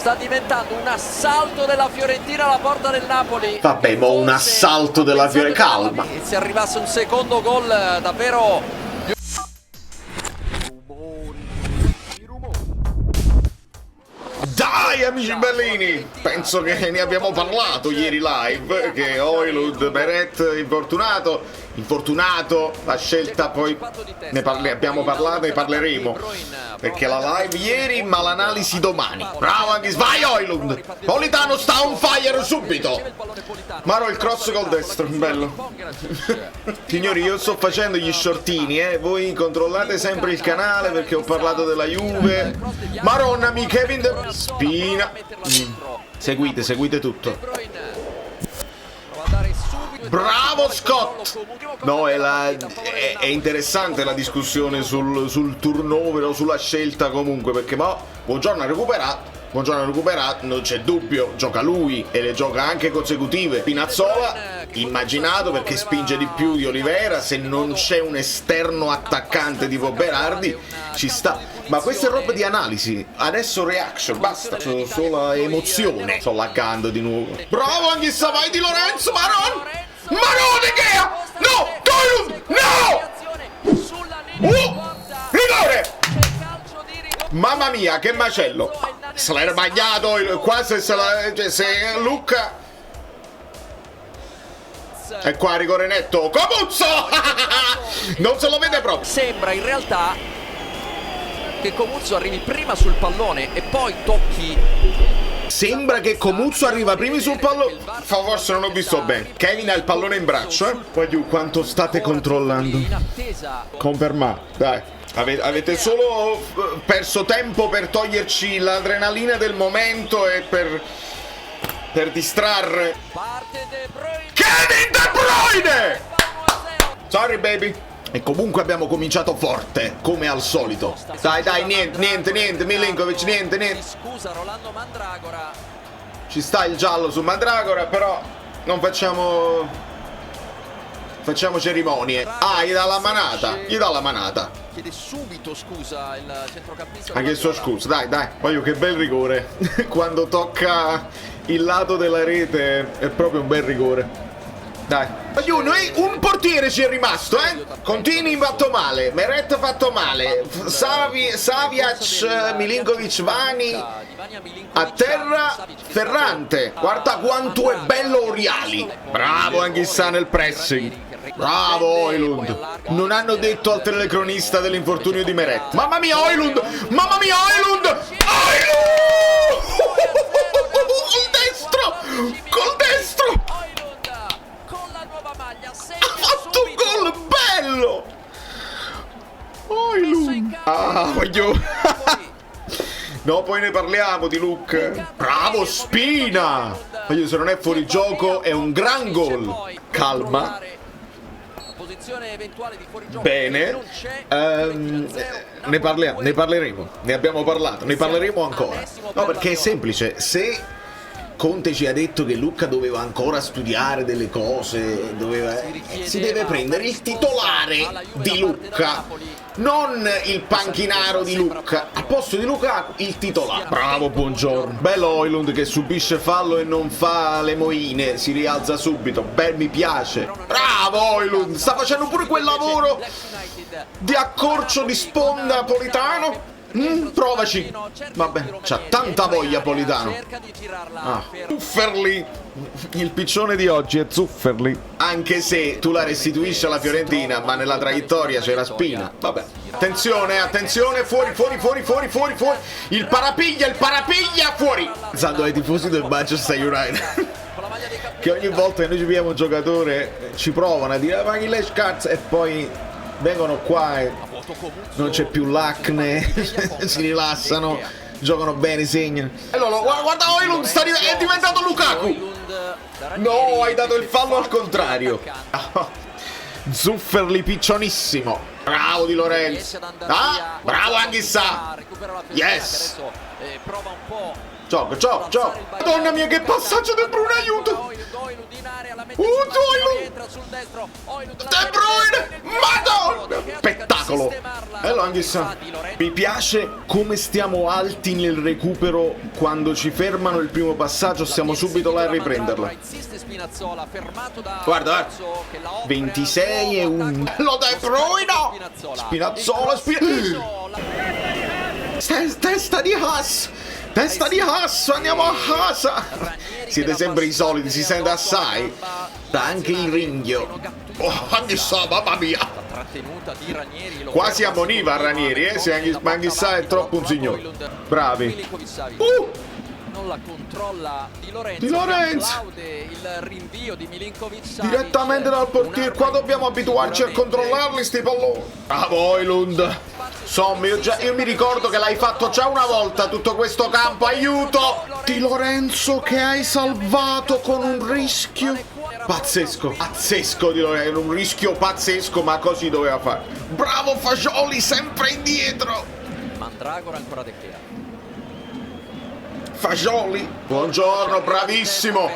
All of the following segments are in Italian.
sta diventando un assalto della Fiorentina alla porta del Napoli. Vabbè, mo un assalto della Fiorentina, calma. Se arrivasse un secondo gol davvero... Dai amici bellini, penso che ne abbiamo parlato ieri live, che Højlund, Meret infortunato, la scelta poi abbiamo parlato e parleremo, perché la live ieri ma l'analisi domani. Bravo anche, vai Højlund, Politano sta on fire subito. Maro il cross col destro, bello. Signori, io sto facendo gli shortini, voi controllate sempre il canale perché ho parlato della Juve. Maronnami, Kevin De... Spina. Seguite tutto. Bravo Scott. No, è interessante la discussione sul turnover o sulla scelta comunque, perché Buongiorno ha recuperato, non c'è dubbio, gioca lui e le gioca anche consecutive. Pinazzola immaginato perché spinge di più di Olivera, se non c'è un esterno attaccante tipo Berardi ci sta. Ma questa è roba di analisi, adesso reaction, basta, solo emozione. Sto laggando di nuovo. Bravo anche vai di Lorenzo, Marone che ha! No! No! Rigore! Mamma mia, che macello! Se l'era bagnato, quasi se Luca... E qua rigore netto, Comuzzo! Non se lo vede proprio. Sembra in realtà che Comuzzo arrivi prima sul pallone e poi tocchi. Sembra che Comuzzo arriva prima sul pallone. Forse non ho visto bene. Kevin ha il pallone in braccio, Poi quanto state controllando. Conferma, dai. Avete solo perso tempo per toglierci l'adrenalina del momento e per distrarre. Kevin De Bruyne! Sorry baby. E comunque abbiamo cominciato forte, come al solito. Dai, niente, Milinkovic, niente. Scusa, Rolando Mandragora. Ci sta il giallo su Mandragora, però non facciamo cerimonie. Gli dà la manata. Chiede subito scusa il centrocampista. Ha chiesto scusa, dai. Voglio che bel rigore. Quando tocca il lato della rete è proprio un bel rigore. Dai. Un portiere ci è rimasto, Continui fatto male, Meret fatto male, Savic, Milinkovic, Vani a terra, Ferrante. Guarda quanto è bello Oriali. Bravo Anghissà nel pressing. Bravo Højlund. Non hanno detto al telecronista dell'infortunio di Meret. Mamma mia Højlund! Col destro! Ha fatto un gol bello! Voglio... No, poi ne parliamo di Luke. Bravo Spina! Se non è fuori gioco è un gran gol. Calma. Bene. Ne parleremo. Ne abbiamo parlato. Ne parleremo ancora. No, perché è semplice. Se Conte ci ha detto che Luca doveva ancora studiare delle cose, si deve prendere il titolare di Luca, non il panchinaro di Luca. A posto di Luca il titolare. Bravo, buongiorno. Bello Højlund che subisce fallo e non fa le moine, si rialza subito. Mi piace. Bravo Højlund, sta facendo pure quel lavoro di accorcio di sponda Politano. Provaci. Vabbè, c'ha tanta voglia Politano. Zufferli. Il piccione di oggi è Zufferli. Anche se tu la restituisci alla Fiorentina, ma nella traiettoria c'era Spina. Vabbè. Attenzione, fuori. Il parapiglia, fuori. Pensando ai tifosi del Manchester United. Che ogni volta che noi ci vediamo un giocatore ci provano a dire ma chi le scarse e poi vengono qua e non c'è più l'acne, si rilassano, giocano bene, segnano. Allora, guarda Højlund, è diventato Lukaku. No, hai dato il fallo al contrario. Zufferli piccionissimo. Bravo Di Lorenzo. Bravo Anghissà. Yes. Prova un po' Gioco. Madonna mia, che passaggio De Bruyne, aiuto! De Bruyne! Madonna! Spettacolo! Bello anche sa. Mi piace come stiamo alti nel recupero quando ci fermano il primo passaggio, siamo subito là a riprenderlo. Guarda, 26 e 1. Lo De Bruyne! Spinazzola. Testa di Haas! Andiamo a casa! Siete sempre i soliti, si sente assai. Da anche il ringhio. Oh, anche sa, mamma mia! Quasi ammoniva Ranieri, ma anche sa è troppo un signore. Bravi. Non la controlla Di Lorenzo. Il rinvio di Milinkovic Direttamente dal portiere. Qua dobbiamo abituarci a controllarli sti palloni. Bravo Højlund. Insomma, io mi ricordo che l'hai fatto già una volta tutto questo campo. Aiuto! Di Lorenzo che hai salvato con un rischio pazzesco Di Lorenzo, un rischio pazzesco, ma così doveva fare. Bravo Fagioli, sempre indietro. Mandragora ancora De Gea. Fagioli, buongiorno, bravissimo.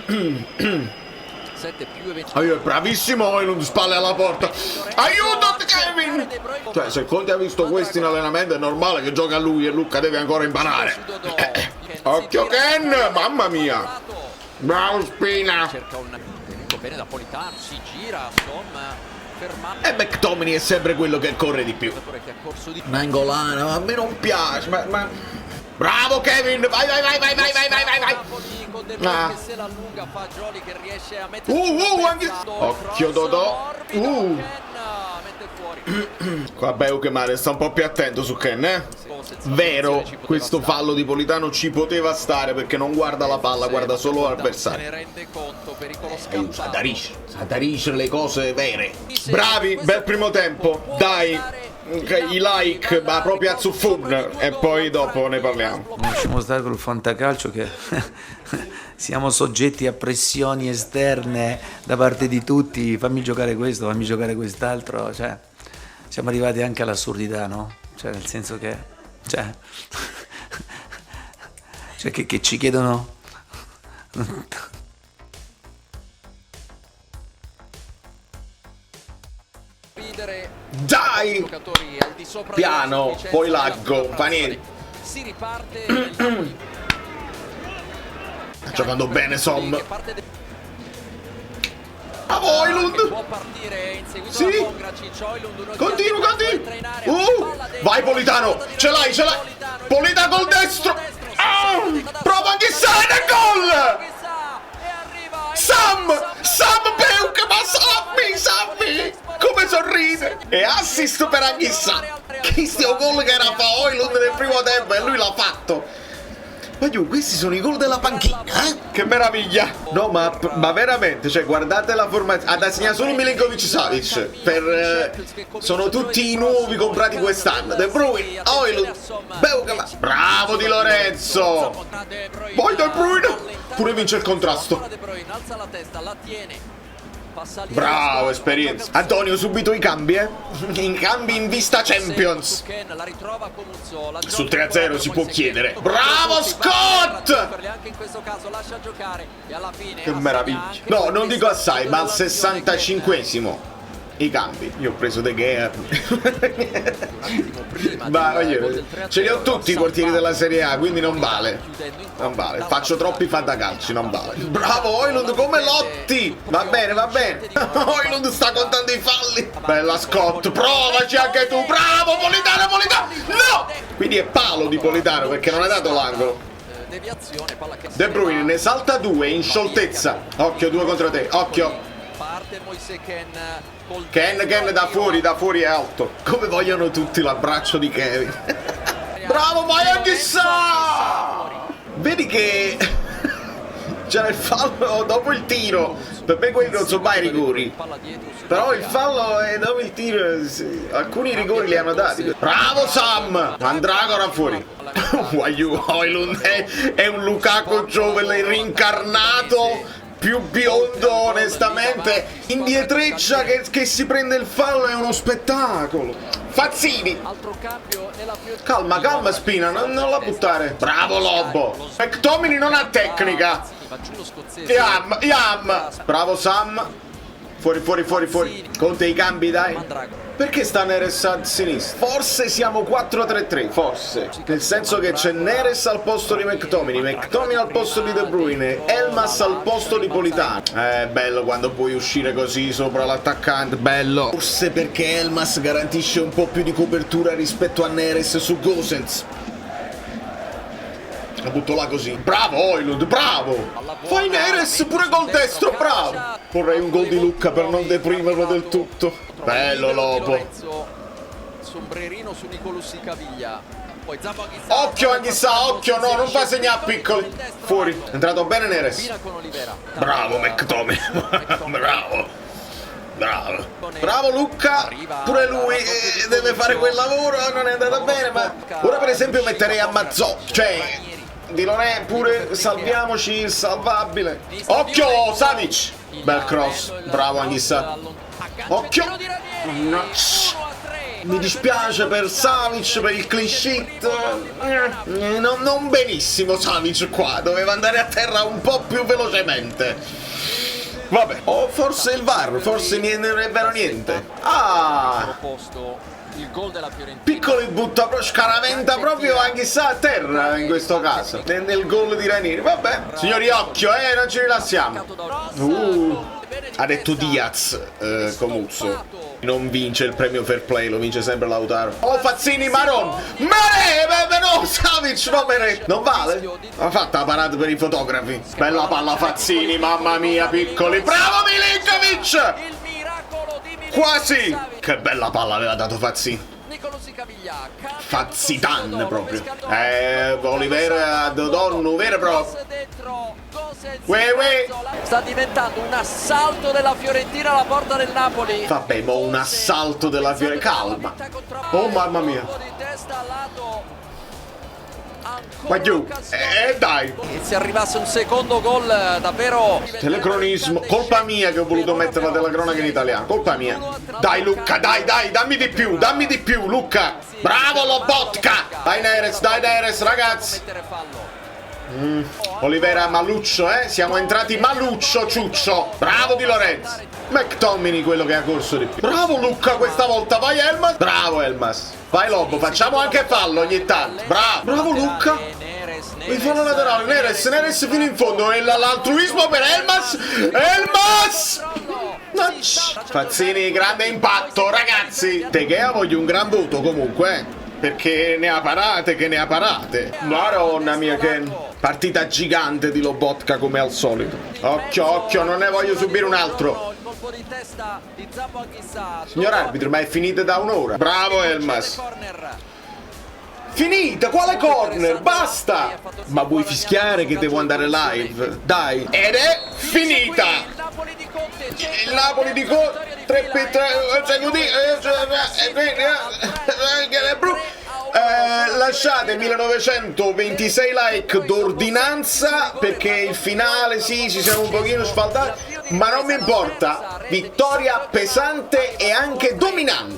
7 più eventuali. Bravissimo Højlund, spalle alla porta. Aiuto Kevin! Cioè, se Conte ha visto questi in allenamento è normale che gioca lui e Luca deve ancora imparare. Occhio Ken, mamma mia. Bravo Spina. Cerca un tenuto bene da Politano, si gira, insomma, fermato. E McTominay è sempre quello che corre di più. Nangolana, ma a me non piace, ma... Bravo Kevin, vai. Che se la allunga fa Gioli che riesce a mettere anche... Occhio Dodò. Mette fuori. Qua Beuke male, sta un po' più attento su Ken, eh? Vero, questo fallo di Politano ci poteva stare perché non guarda la palla, guarda solo l'avversario. Se ne rende conto, pericolo scampato. Sadarisce le cose vere. Bravi, bel primo tempo. Dai. I like, ma proprio a zuffun, e poi dopo ne parliamo. Lasciamo stare col fantacalcio che siamo soggetti a pressioni esterne da parte di tutti. Fammi giocare questo, fammi giocare quest'altro. Cioè, siamo arrivati anche all'assurdità, no? Cioè, nel senso che, che ci chiedono. Dai! Piano, poi laggo, fa niente. Si riparte. Sta giocando bene Som. A Højlund! Sì! Continua! Vai Politano! Ce l'hai! Politano col destro! Prova anche Sana, gol! Sam Beuke, ma Sammy! Come sorride! E assist per Anghissà! Questo gol che era fa Højlund nel primo tempo e lui l'ha fatto! Ma giù, questi sono i gol della panchina, eh? Che meraviglia! No, ma veramente, cioè, guardate la formazione. Ha da segnare solo Milinkovic-Savic. Sono tutti i nuovi comprati quest'anno. De Bruyne, Højlund, Beuke. Bravo Di Lorenzo! Poi De Bruyne! Pure vince il contrasto. Bravo, esperienza. Antonio, subito i cambi, eh? I cambi in vista Champions. Su 3-0 si può chiedere. Bravo Scott! Che meraviglia. No, non dico assai, ma al 65esimo. I cambi. Io ho preso De Gea. Ma ce li ho tutti i portieri della Serie A, quindi non vale. Faccio troppi fantacalci, non vale. Bravo Højlund, come lotti! Va bene. Højlund sta contando i falli. Bella Scott, provaci anche tu. Bravo Politano! No! Quindi è palo di Politano perché non ha dato l'angolo. De Bruyne ne salta 2 in scioltezza. Occhio, 2 contro te. Occhio. Ken da fuori è alto. Come vogliono tutti l'abbraccio di Kevin. Bravo, vai a chissà! Vedi che c'era il fallo dopo il tiro. Per me quelli non sono mai rigori. Però il fallo è dopo il tiro. Alcuni rigori li hanno dati. Bravo Sam! Mandragora fuori. Højlund è un Lukaku giovane rincarnato. Più biondo, onestamente, indietreccia che si prende il fallo, è uno spettacolo. Fazzini. Altro cambio nella Calma, calma Spina, non la buttare. Bravo Lobo. McTominay non ha tecnica. Yam. Bravo Sam. Fuori. Conta i cambi, dai. Perché sta Neres a sinistra? Forse siamo 4-3-3, forse. Nel senso che c'è Neres al posto di McTominay al posto di De Bruyne, Elmas al posto di Politano. Bello quando puoi uscire così sopra l'attaccante, bello. Forse perché Elmas garantisce un po' più di copertura rispetto a Neres su Gosens. La butto là così. Bravo Højlund, bravo! Fai Neres pure col destro, bravo! Vorrei un gol di Lucca per non deprimerlo del tutto. Bello Lobo. Sombrerino su Nicolussi Caviglia. Poi Occhio Anghissà, occhio, no, non fa segnare a piccoli. Fuori, è entrato bene Neres. Bravo McTominay. Bravo Lucca. Pure lui deve fare quel lavoro, non è andata bene, ma ora per esempio metterei a Mazzò, cioè Di Lorè pure, salviamoci il salvabile. Occhio Savic. Bel cross, bravo Anghissà. Occhio. Mi dispiace per Savic, per il clean sheet. Non benissimo Savic qua, doveva andare a terra un po' più velocemente. Vabbè, o forse il VAR, forse non è vero niente. Ah! Il gol della Fiorentina. Piccoli butta scaraventa proprio Anghissà a terra in questo caso. Nel gol di Ranieri. Vabbè. Signori, occhio, non ci rilassiamo. Ha detto Diaz, Comuzzo. Non vince il premio fair play, lo vince sempre Lautaro. Oh Fazzini, Maron! Mare! No, Savic, no, Mare! Non vale? Ha fatto la parata per i fotografi. Bella palla Fazzini, mamma mia, piccoli. Bravo Milinkovic! Quasi! Che bella palla aveva dato Fazzini. Fazzitan proprio. Olivera Dodonnu, vero proprio. Sta diventando un assalto della Fiorentina alla porta del Napoli. Vabbè, ma un assalto della Fiorentina. Calma. Oh mamma mia. Ma giù, dai. Se arrivasse un secondo gol davvero. Telecronismo, colpa mia che ho voluto mettere la telecronaca in italiano, colpa mia. Dai Lucca, dai, dammi di più Lucca. Bravo Lobotka. Dai Neres, ragazzi. Olivera Maluccio, siamo entrati Maluccio, Ciuccio. Bravo Di Lorenzo. McTominay quello che ha corso di più. Bravo Lucca questa volta, vai Elmas. Bravo Elmas. Vai Lobo, facciamo anche fallo ogni tanto. Bravo Lucca. Mi fanno laterale, Neres fino in fondo. E l'altruismo per Elmas. Fazzini, grande impatto, ragazzi. Tegea voglio un gran voto comunque, perché ne ha parate. Madonna mia, che partita gigante di Lobotka come al solito. Occhio, non ne voglio subire un altro. Signor arbitro, ma è finita da un'ora. Bravo Elmas. Finita, quale corner? Basta! Ma vuoi fischiare che devo andare live? Dai. Ed è finita! Il Napoli di Conte 3-3 lasciate 1926 like d'ordinanza, perché il finale sì, ci siamo un pochino sfaldati, ma non mi importa. Vittoria pesante e anche dominante.